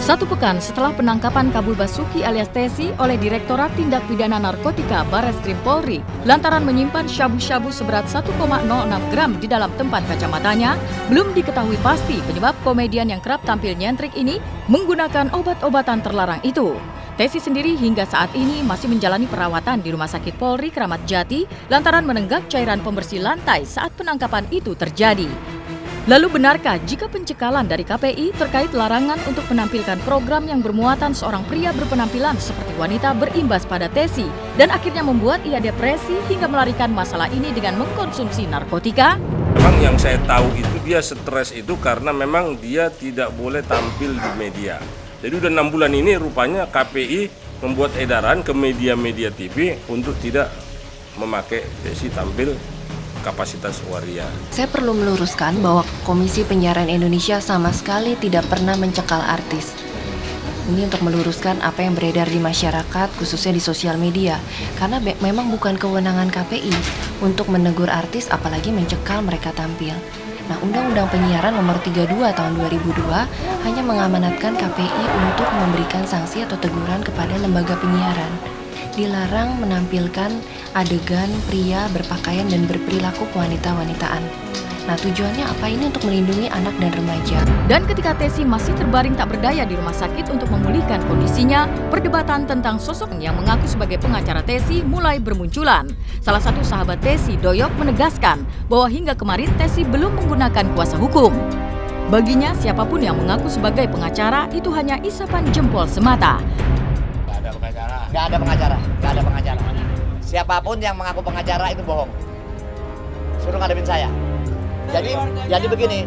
1 pekan setelah penangkapan Kabul Basuki alias Tesi oleh Direktorat Tindak Pidana Narkotika Barreskrim Polri lantaran menyimpan syabu-syabu seberat 1,06 gram di dalam tempat kacamatanya, belum diketahui pasti penyebab komedian yang kerap tampil nyentrik ini menggunakan obat-obatan terlarang itu. Tesi sendiri hingga saat ini masih menjalani perawatan di Rumah Sakit Polri Kramat Jati lantaran menenggak cairan pembersih lantai saat penangkapan itu terjadi. Lalu benarkah jika pencekalan dari KPI terkait larangan untuk menampilkan program yang bermuatan seorang pria berpenampilan seperti wanita berimbas pada Tesi dan akhirnya membuat ia depresi hingga melarikan masalah ini dengan mengkonsumsi narkotika? Memang yang saya tahu itu dia stres itu karena memang dia tidak boleh tampil di media. Jadi udah 6 bulan ini rupanya KPI membuat edaran ke media-media TV untuk tidak memakai Tesi tampil kapasitas waria. Saya perlu meluruskan bahwa Komisi Penyiaran Indonesia sama sekali tidak pernah mencekal artis. Ini untuk meluruskan apa yang beredar di masyarakat, khususnya di sosial media. Karena memang bukan kewenangan KPI untuk menegur artis apalagi mencekal mereka tampil. Nah, Undang-Undang Penyiaran Nomor 32 Tahun 2002 hanya mengamanatkan KPI untuk memberikan sanksi atau teguran kepada lembaga penyiaran. Dilarang menampilkan adegan pria berpakaian dan berperilaku kewanita-wanitaan. Nah, tujuannya apa? Ini untuk melindungi anak dan remaja. Dan ketika Tesi masih terbaring tak berdaya di rumah sakit untuk memulihkan kondisinya, perdebatan tentang sosok yang mengaku sebagai pengacara Tesi mulai bermunculan. Salah satu sahabat Tesi, Doyok, menegaskan bahwa hingga kemarin Tesi belum menggunakan kuasa hukum. Baginya, siapapun yang mengaku sebagai pengacara itu hanya isapan jempol semata. Nggak ada pengacara. Siapapun yang mengaku pengacara itu bohong. Suruh ngadepin saya. Jadi begini,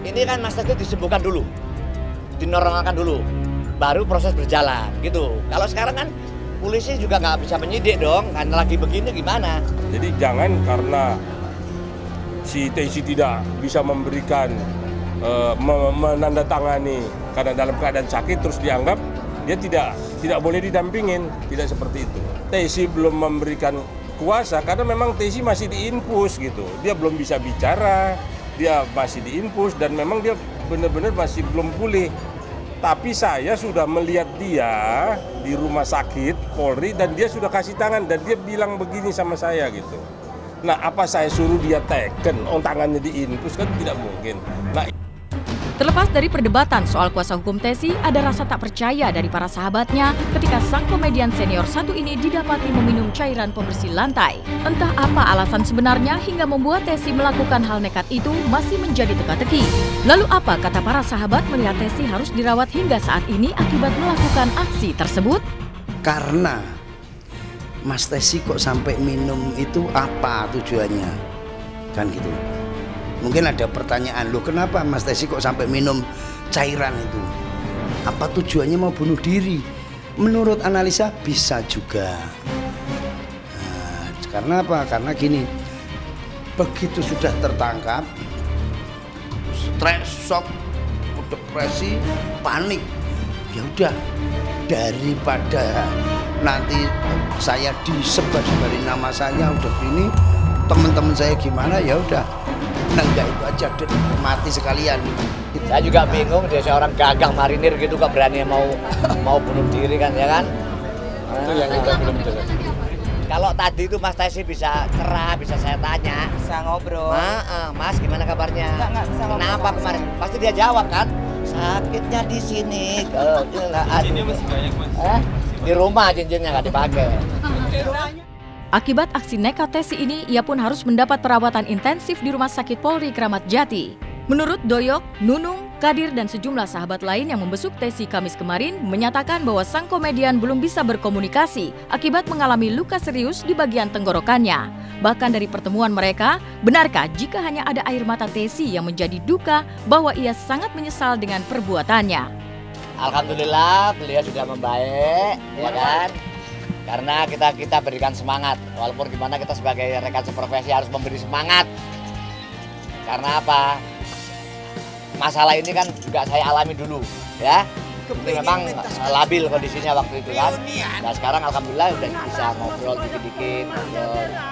ini kan Mas Tesi disembuhkan dulu, dinormalkan dulu, baru proses berjalan gitu. Kalau sekarang kan polisi juga nggak bisa menyidik dong, kan lagi begini gimana? Jadi jangan karena si Tesi tidak bisa memberikan menandatangani karena dalam keadaan sakit terus dianggap dia tidak boleh didampingin, tidak seperti itu. Tesi belum memberikan kuasa karena memang Tesi masih diinfus gitu. Dia belum bisa bicara, dia masih diinfus dan memang dia benar-benar masih belum pulih. Tapi saya sudah melihat dia di rumah sakit Polri dan dia sudah kasih tangan dan dia bilang begini sama saya gitu. Nah, apa saya suruh dia teken, tangannya diinfus kan tidak mungkin. Nah, terlepas dari perdebatan soal kuasa hukum Tesi, ada rasa tak percaya dari para sahabatnya ketika sang komedian senior satu ini didapati meminum cairan pembersih lantai. Entah apa alasan sebenarnya hingga membuat Tesi melakukan hal nekat itu masih menjadi teka-teki. Lalu apa kata para sahabat melihat Tesi harus dirawat hingga saat ini akibat melakukan aksi tersebut? Karena Mas Tesi kok sampai minum itu apa tujuannya? Kan gitu. Mungkin ada pertanyaan, loh kenapa Mas Tesi kok sampai minum cairan itu? Apa tujuannya mau bunuh diri? Menurut analisa bisa juga. Nah, karena apa? Karena gini, begitu sudah tertangkap, stres, shock, depresi, panik. Ya udah, daripada nanti saya disebar-sebarin nama saya udah gini, teman-teman saya gimana, ya udah. Enggak itu aja, mati sekalian. Saya juga bingung, dia seorang gagah marinir gitu kok berani mau bunuh diri kan, ya kan? itu yang kita belum jelas. Kalau tadi itu Mas Tesi bisa cerah, bisa saya tanya, bisa ngobrol. Mas gimana kabarnya? Nggak bisa ngobrol. Kenapa kemarin? Pasti dia jawab kan, sakitnya di sini. Di rumah cincinnya nggak dipakai. Akibat aksi nekat Tesi ini, ia pun harus mendapat perawatan intensif di Rumah Sakit Polri Kramat Jati. Menurut Doyok, Nunung, Kadir, dan sejumlah sahabat lain yang membesuk Tesi Kamis kemarin menyatakan bahwa sang komedian belum bisa berkomunikasi akibat mengalami luka serius di bagian tenggorokannya. Bahkan dari pertemuan mereka, benarkah jika hanya ada air mata Tesi yang menjadi duka bahwa ia sangat menyesal dengan perbuatannya? Alhamdulillah beliau sudah membaik, ya kan? Karena kita berikan semangat, walaupun gimana kita sebagai rekan seprofesi harus memberi semangat. Karena apa? Masalah ini kan juga saya alami dulu, ya. Ini memang labil kondisinya waktu itu kan. Nah sekarang alhamdulillah udah bisa ngobrol dikit-dikit.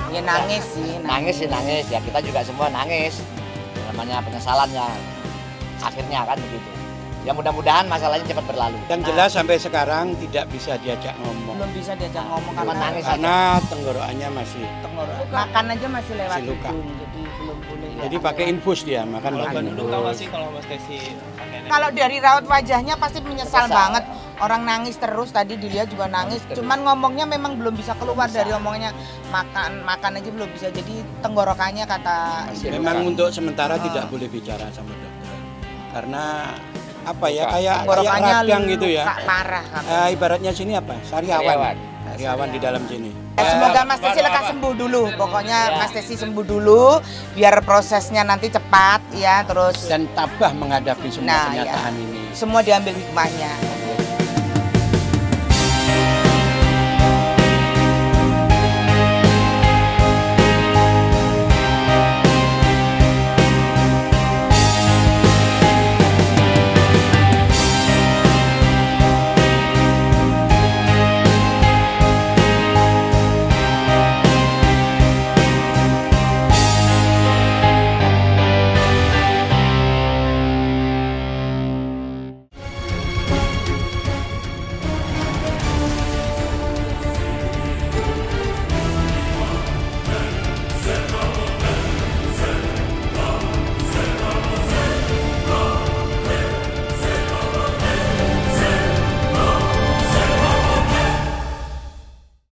Ya nangis sih. Nangis ya, kita juga semua nangis. Namanya penyesalannya, akhirnya kan begitu. Ya mudah-mudahan masalahnya cepat berlalu. Dan jelas sampai sekarang tidak bisa diajak ngomong. Belum bisa diajak ngomong Cuma nangis aja. Karena tenggorokannya masih Makan aja masih lewat Masih luka. hidung, jadi belum boleh. jadi pakai infus dia makan pakai infus. Kalau dari raut wajahnya pasti menyesal banget. Orang nangis terus, tadi dilihat juga nangis. Cuman ngomongnya memang belum bisa keluar dari omongannya. Makan aja belum bisa. Jadi tenggorokannya kata Memang untuk sementara tidak boleh bicara sama dokter. Karena apa ya kayak tenggorokannya radang gitu ya. luka parah. Ibaratnya sini apa? Sariawan di dalam sini. Semoga Mas Tesi lekas sembuh dulu. Pokoknya Mas Tesi sembuh dulu biar prosesnya nanti cepat ya, terus Dan tabah menghadapi semua Nah, kenyataan ini. semua diambil hikmahnya.